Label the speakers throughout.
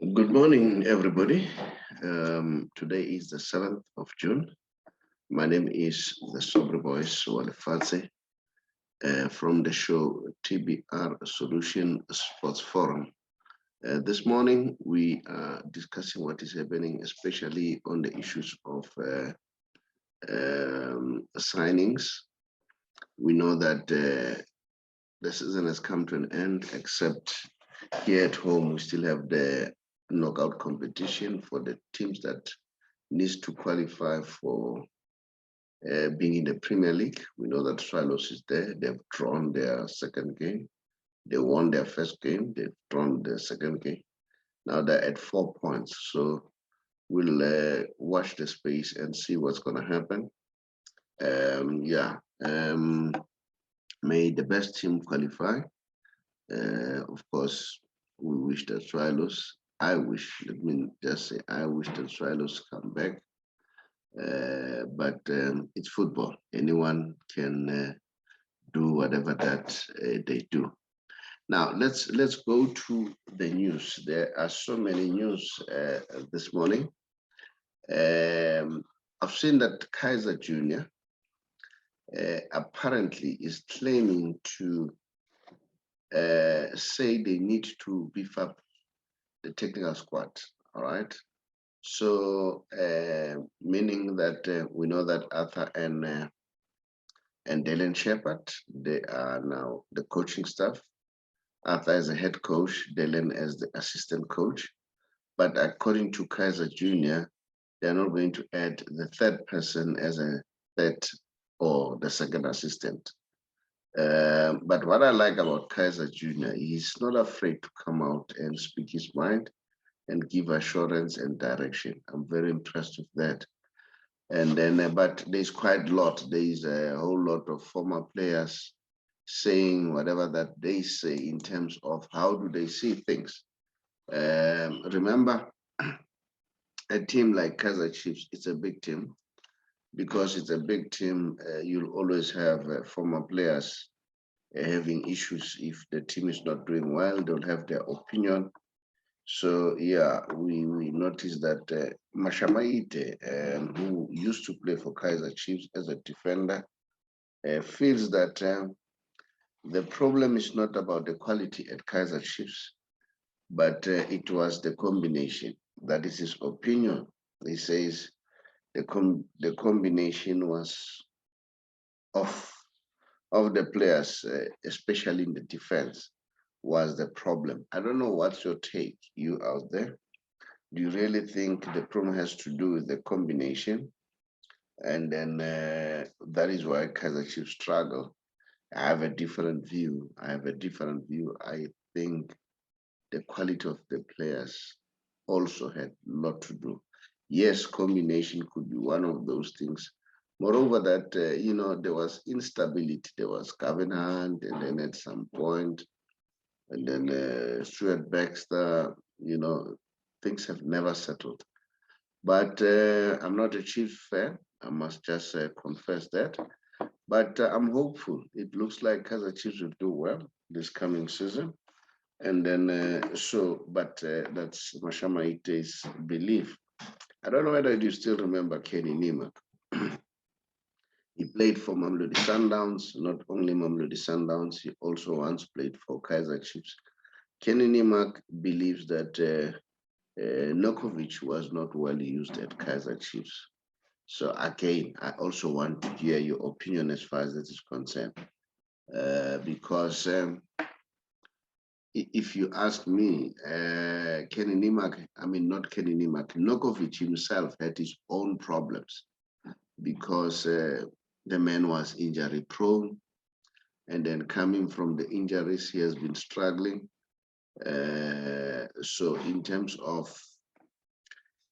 Speaker 1: Good morning, everybody. Today is the 7th of June. My name is the Sobre Boys Walefatse from the show TBR Solution Sports Forum. This morning, we are discussing what is happening, especially on the issues of signings. We know that the season has come to an end, except here at home, we still have the knockout competition for the teams that needs to qualify for being in the Premier League. We know that Swallows is there. They've drawn their second game. They won their first game. They've drawn their second game. Now they're at 4 points. So we'll watch the space and see what's going to happen. May the best team qualify. Of course, we wish that Swallows. Let me just say, I wish that Swallows come back. But it's football. Anyone can do whatever that they do. Now let's go to the news. There are so many news this morning. I've seen that Kaizer Junior apparently is claiming to say they need to beef up the technical squad. All right. So, meaning that we know that Arthur and Dylan Shepard, they are now the coaching staff. Arthur as the head coach, Dylan as the assistant coach. But according to Kaizer Junior, they're not going to add the third person as a third or the second assistant. But what I like about Kaizer Junior, he's not afraid to come out and speak his mind and give assurance and direction. I'm very impressed with that. And then, but there's quite a lot. There's a whole lot of former players saying whatever that they say in terms of how do they see things. Remember, a team like Kaizer Chiefs, it's a big team. Because it's a big team, you'll always have former players having issues. If the team is not doing well, they'll have their opinion. So yeah, we noticed that Mashamaite, who used to play for Kaizer Chiefs as a defender, feels that the problem is not about the quality at Kaizer Chiefs, but it was the combination. That is his opinion. He says the combination was of the players, especially in the defense, was the problem. I don't know what's your take, you out there. Do you really think the problem has to do with the combination? And then that is why Kaizer Chiefs struggle. I have a different view. I think the quality of the players also had a lot to do. Yes, combination could be one of those things. Moreover, that there was instability. There was Covenant, and then at some point, and then Stuart Baxter. Things have never settled. But I'm not a Chiefs fan. I must just confess that. But I'm hopeful. It looks like Kaizer Chiefs will do well this coming season. And then, that's Mashama Ite's belief. I don't know whether you still remember Kenny Nimak. He played for Mamelodi Sundowns, not only Mamelodi Sundowns, he also once played for Kaizer Chiefs. Kenny Nimak believes that Nokovic was not well used at Kaizer Chiefs. So again, I also want to hear your opinion as far as this is concerned. Because if you ask me, Kenny Nimak, not Kenny Nimak, Nokovic himself had his own problems because the man was injury prone. And then coming from the injuries, he has been struggling. So in terms of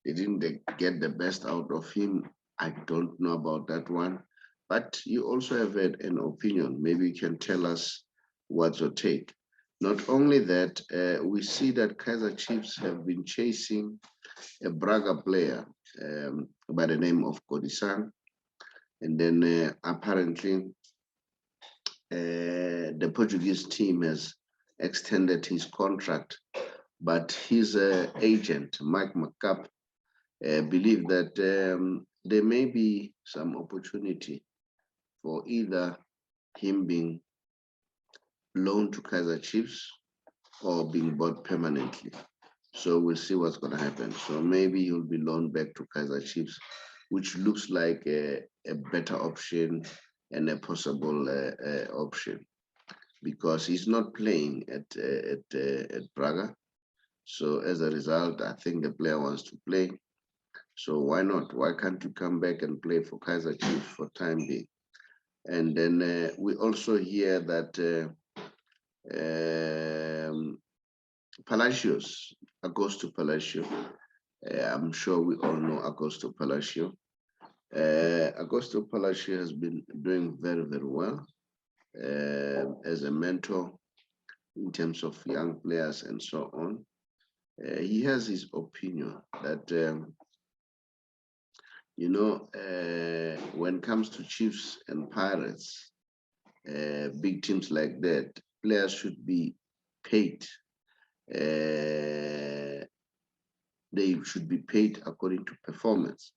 Speaker 1: they didn't get the best out of him, I don't know about that one. But you also have had an opinion. Maybe you can tell us what's your take. Not only that, we see that Kaizer Chiefs have been chasing a Braga player by the name of Kodisan. And then apparently the Portuguese team has extended his contract but his agent, Mike McCup, believe that there may be some opportunity for either him being loaned to Kaizer Chiefs or being bought permanently. So we'll see what's going to happen. So maybe he'll be loaned back to Kaizer Chiefs, which looks like a better option and a possible option, because he's not playing at Braga. So as a result, I think the player wants to play. So why not? Why can't you come back and play for Kaizer Chiefs for time being? And then we also hear that Palacios, Augusto Palacio. I'm sure we all know Augusto Palacio. Augusto Palacio has been doing very, very well as a mentor in terms of young players and so on. He has his opinion that, when it comes to Chiefs and Pirates, big teams like that, players should be paid. They should be paid according to performance.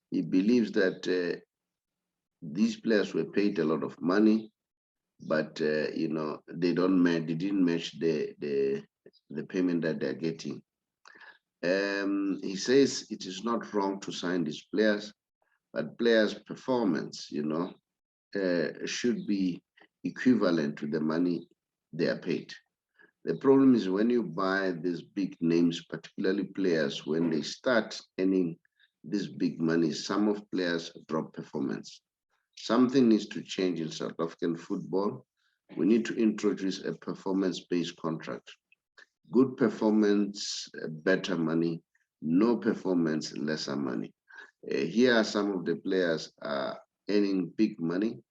Speaker 1: He believes that these players were paid a lot of money, but they didn't match the payment that they're getting. He says it is not wrong to sign these players, but players' performance, should be equivalent to the money they are paid. The problem is when you buy these big names, particularly players, when they start earning this big money, some of players drop performance. Something needs to change in South African football. We need to introduce a performance-based contract. Good performance, better money. No performance, lesser money. Here are some of the players earning big money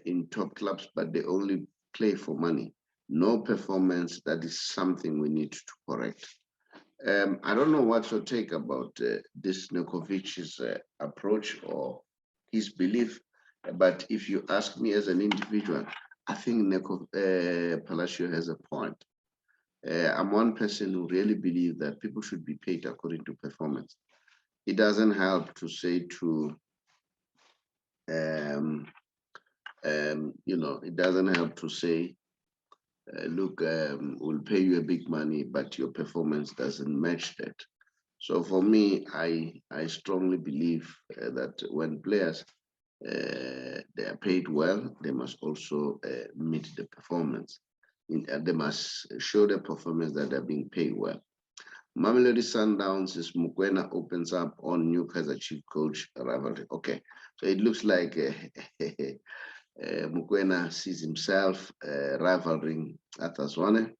Speaker 1: in top clubs, but they only play for money. No performance. That is something we need to correct. I don't know what's your take about this Nekovic's approach or his belief, but if you ask me as an individual, I think Palacio has a point. I'm one person who really believes that people should be paid according to performance. It doesn't help to say it doesn't help to say, look, we'll pay you a big money, but your performance doesn't match that. So for me, I strongly believe that when players they are paid well, they must also meet the performance. They must show the performance that they're being paid well. Mamelodi Sundowns is Mokoena opens up on new Kaizer Chief coach rivalry. Okay, so it looks like Mokoena sees himself rivaling Arthur Zwane.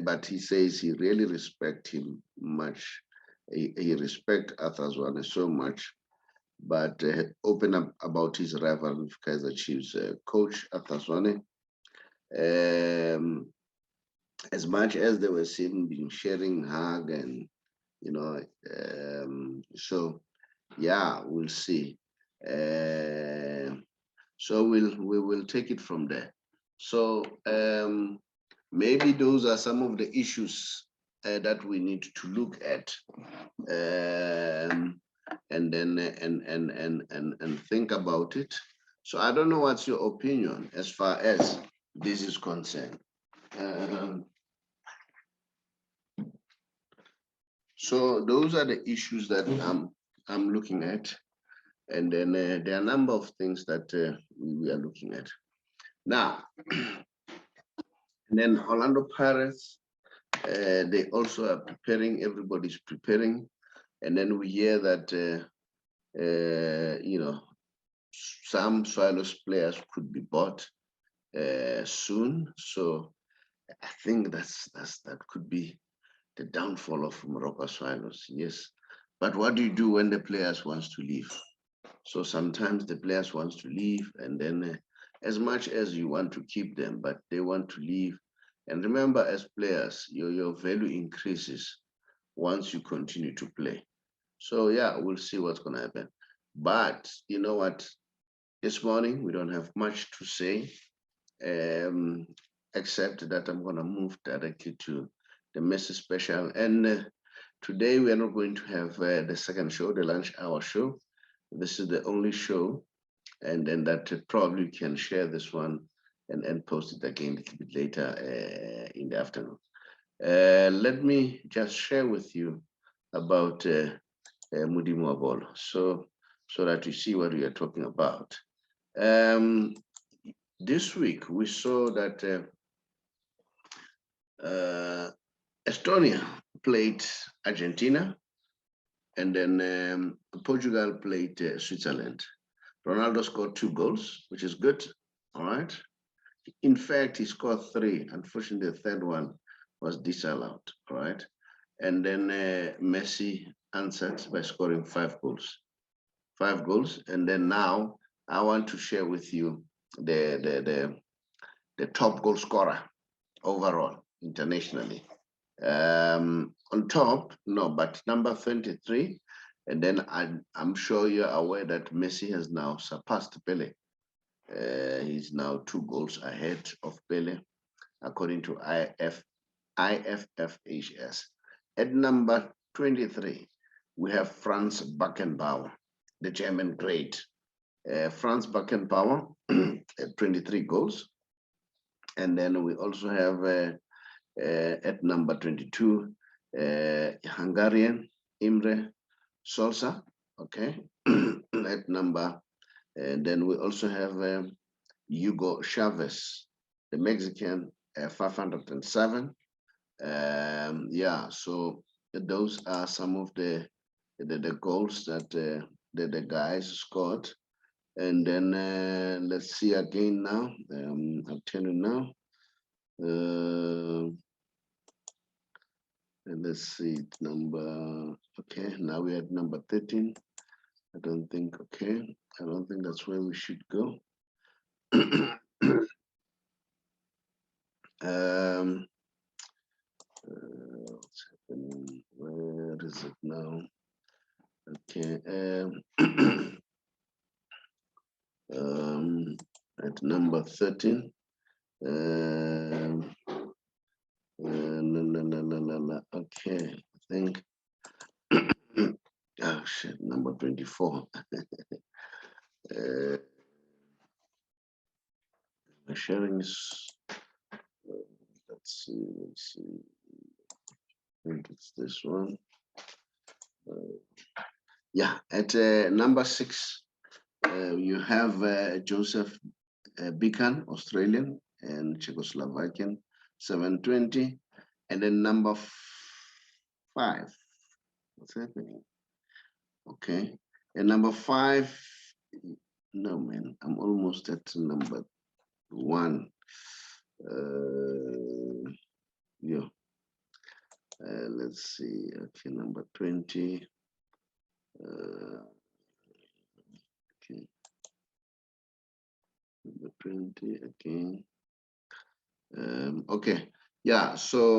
Speaker 1: But he says he really respects him much. He respects Arthur Zwane so much, but open up about his rival with Kaizer Chiefs coach Arthur Zwane. As much as they were seen being sharing hug and so yeah, we'll see. So we will take it from there. So maybe those are some of the issues that we need to look at, and then and think about it. So I don't know what's your opinion as far as this is concerned. So those are the issues that I'm looking at, and then there are a number of things that we are looking at now. And then Orlando Pirates, they also are preparing. Everybody's preparing, and then we hear that some Swallows players could be bought soon. So I think that could be the downfall of Morocco Swallows. Yes, but what do you do when the players wants to leave? So sometimes the players wants to leave, and then as much as you want to keep them, but they want to leave. And remember, as players, your value increases once you continue to play. So yeah, we'll see what's going to happen. But you know what? This morning we don't have much to say. except that I'm going to move directly to the Messi special. And today we are not going to have the second show, the lunch hour show. This is the only show, and then that probably you can share this one and post it again a little bit later in the afternoon. Let me just share with you about Mudimo Abolo, so that you see what we are talking about. This week we saw that Estonia played Argentina, and then Portugal played Switzerland. Ronaldo scored 2 goals, which is good. All right. In fact, he scored 3. Unfortunately, the third one was disallowed. All right. And then Messi answered by scoring 5 goals. 5 goals. And then now I want to share with you the top goal scorer overall internationally. On top, no, but number 23. And then I'm sure you're aware that Messi has now surpassed Pele. He's now 2 goals ahead of Pele, according to IFFHS. At number 23, we have Franz Beckenbauer, the German great. Franz Beckenbauer, 23 goals. And then we also have at number 22, Hungarian Imre Solsa, okay, at number, and then we also have Hugo Chavez, the Mexican, 507. Yeah, so those are some of the goals that the guys scored. And then let's see again now. I'll tell you now. And let's see, number, okay, now we're at number 13. I don't think that's where we should go. What's happening? Where is it now? Okay. At number 13. No. Okay, I think. Oh shit, number 24. My sharing is. Let's see. I think it's this one. Yeah, at number 6, you have Joseph Bican, Australian and Czechoslovakian, 720. And then number 5, what's happening? Okay, and number 5, no man, I'm almost at number 1. Yeah. Let's see. Okay, number 20. Okay. Number 20 again. Okay. Yeah. So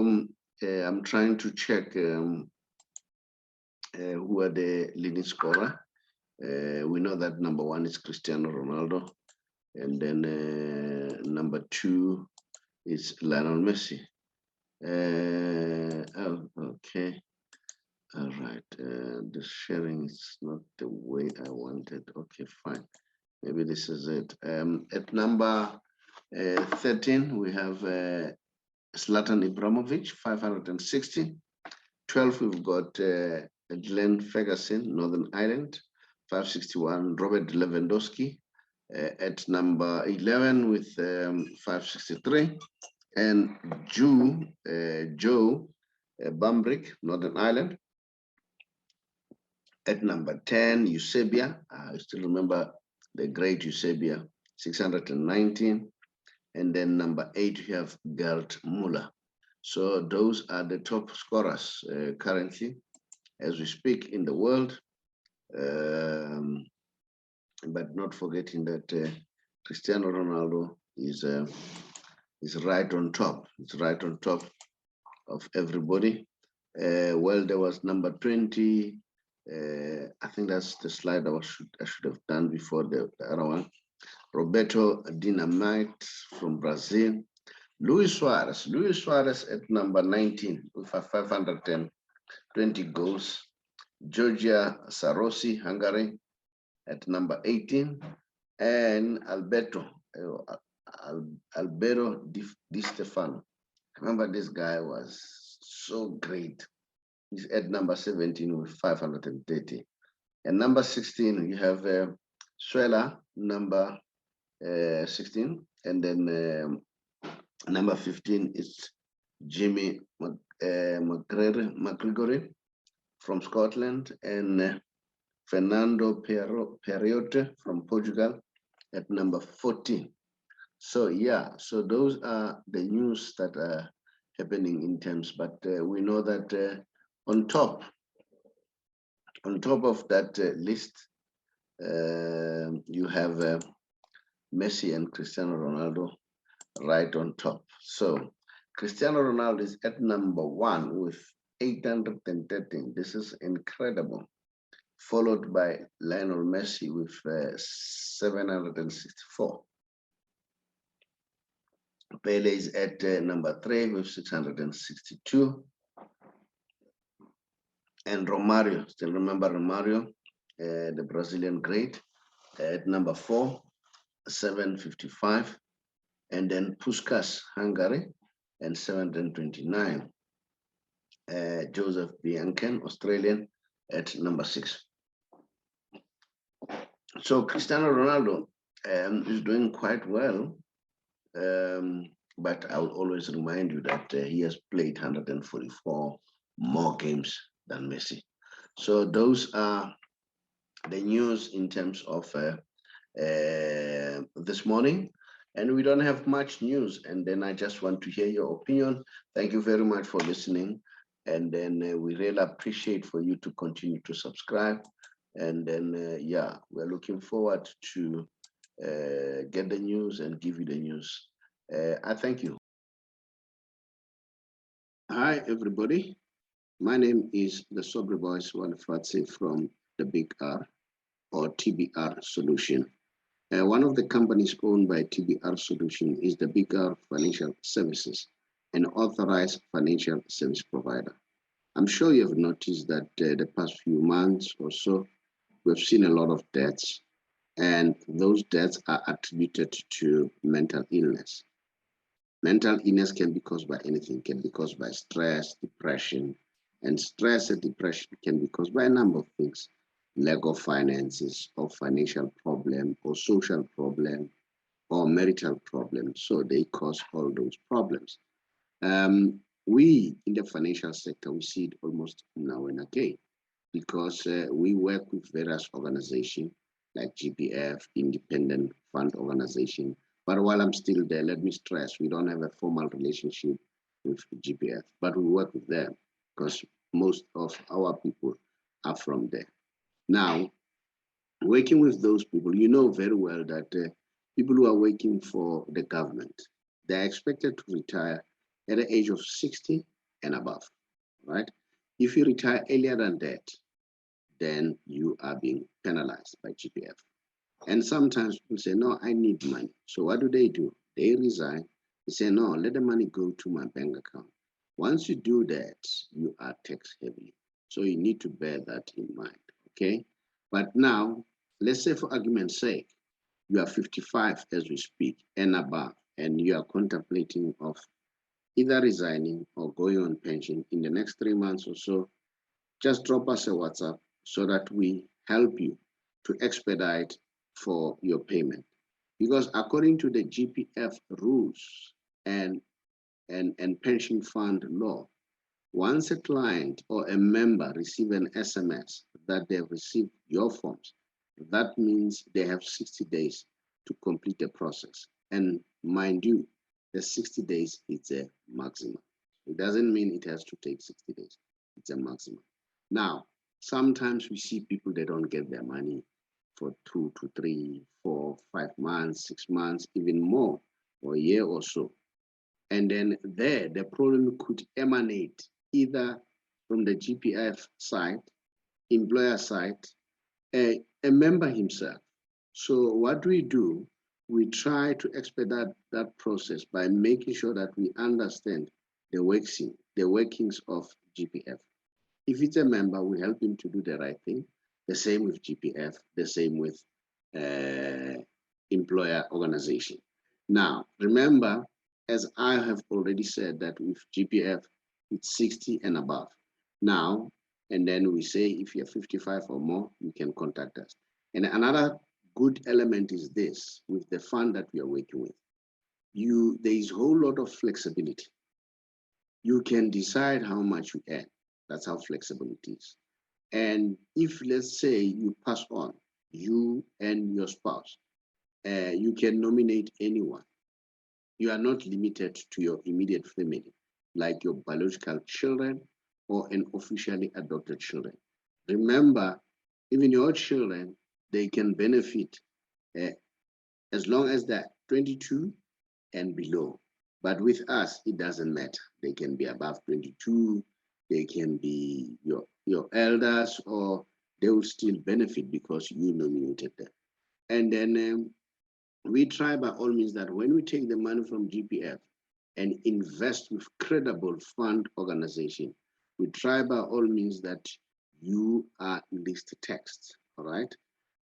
Speaker 1: I'm trying to check who are the leading scorer. We know that number 1 is Cristiano Ronaldo, and then number 2 is Lionel Messi. Oh, okay. All right. The sharing is not the way I wanted. Okay, fine. Maybe this is it. At number 13, we have Zlatan Ibrahimovic, 560. 12, we've got Glenn Ferguson, Northern Ireland, 561. Robert Lewandowski at number 11 with 563. And Joe Bambrick, Northern Ireland. At number 10, Eusebia. I still remember the great Eusebia, 619. And then number 8, you have Gerd Muller. So those are the top scorers currently as we speak in the world. But not forgetting that Cristiano Ronaldo is right on top. It's right on top of everybody. Well, there was number 20. I think that's the slide I should have done before the other one. Roberto Dinamite from Brazil. Luis Suarez at number 19 with 520 goals. Georgia Sarosi, Hungary, at number 18, and Alberto Di Stefano. Remember, this guy was so great. He's at number 17 with 530. And number 16, you have Suela, number 16. And then number 15 is Jimmy McGregory from Scotland, and Fernando Periote from Portugal at number 14. So yeah, so those are the news that are happening in terms, but we know that on top of that list, you have Messi and Cristiano Ronaldo right on top. So Cristiano Ronaldo is at number 1 with 813. This is incredible. Followed by Lionel Messi with 764. Pele is at number 3 with 662. And Romario, still remember Romario, the Brazilian great, at number 4, 755. And then Puskás, Hungary, and 729. Joseph Bianchen, Australian, at number 6. So Cristiano Ronaldo is doing quite well, but I will always remind you that he has played 144 more games than Messi. So those are the news in terms of this morning. And we don't have much news. And then I just want to hear your opinion. Thank you very much for listening. And then we really appreciate for you to continue to subscribe. And then, yeah, we're looking forward to get the news and give you the news. I thank you. Hi, everybody. My name is the Sobre Voice Wanifatse from the Big R, or TBR Solution. One of the companies owned by TBR Solution is the Big R Financial Services, an authorized financial service provider. I'm sure you have noticed that the past few months or so, we've seen a lot of deaths, and those deaths are attributed to mental illness. Mental illness can be caused by anything, can be caused by stress, depression, and stress and depression can be caused by a number of things: lack of finances, or financial problem, or social problem, or marital problem. So they cause all those problems. We in the financial sector, we see it almost now and again, because we work with various organizations like GPF, Independent Fund Organization. But while I'm still there, let me stress, we don't have a formal relationship with GPF, but we work with them because most of our people are from there. Now, working with those people, you know very well that people who are working for the government, they're expected to retire at the age of 60 and above, right? If you retire earlier than that, then you are being penalized by GPF. And sometimes people say, no, I need money. So what do? They resign. They say, no, let the money go to my bank account. Once you do that, you are tax heavy. So you need to bear that in mind, okay? But now, let's say for argument's sake, you are 55 as we speak and above, and you are contemplating of either resigning or going on pension in the next 3 months or so. Just drop us a WhatsApp so that we help you to expedite for your payment. Because according to the GPF rules and pension fund law, once a client or a member receive an SMS that they've received your forms, that means they have 60 days to complete the process. And mind you, the 60 days is a maximum. It doesn't mean it has to take 60 days. It's a maximum. Now, sometimes we see people, they don't get their money for 2 to 3, 4, 5 months, 6 months, even more, or a year or so. And then there, the problem could emanate either from the GPF side, employer side, a member himself. So what do? we try to expedite that process by making sure that we understand the workings of GPF. If it's a member, we help him to do the right thing. The same with GPF, the same with employer organization. Now, remember, as I have already said, that with GPF, it's 60 and above. Now, and then we say if you're 55 or more, you can contact us. And another good element is this, with the fund that we are working with. There is a whole lot of flexibility. You can decide how much you earn. That's how flexible it is. And if, let's say, you pass on, you and your spouse, you can nominate anyone. You are not limited to your immediate family, like your biological children or an officially adopted children. Remember, even your children, they can benefit as long as they're 22 and below. But with us, it doesn't matter. They can be above 22, they can be your elders, or they will still benefit because you nominated them. And then we try by all means that when we take the money from GPF and invest with credible fund organization, we try by all means that you are list text, all right?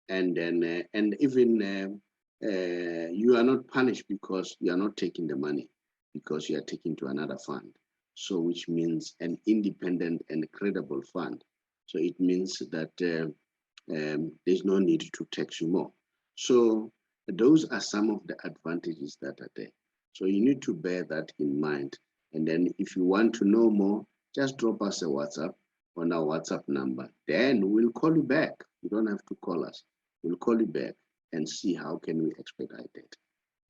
Speaker 1: And then, and even you are not punished because you are not taking the money, because you are taking to another fund. So which means an independent and credible fund. So it means that there's no need to tax you more. So those are some of the advantages that are there. So you need to bear that in mind. And then if you want to know more, just drop us a WhatsApp on our WhatsApp number. Then we'll call you back. You don't have to call us. We'll call you back and see how can we expedite it.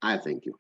Speaker 1: I thank you.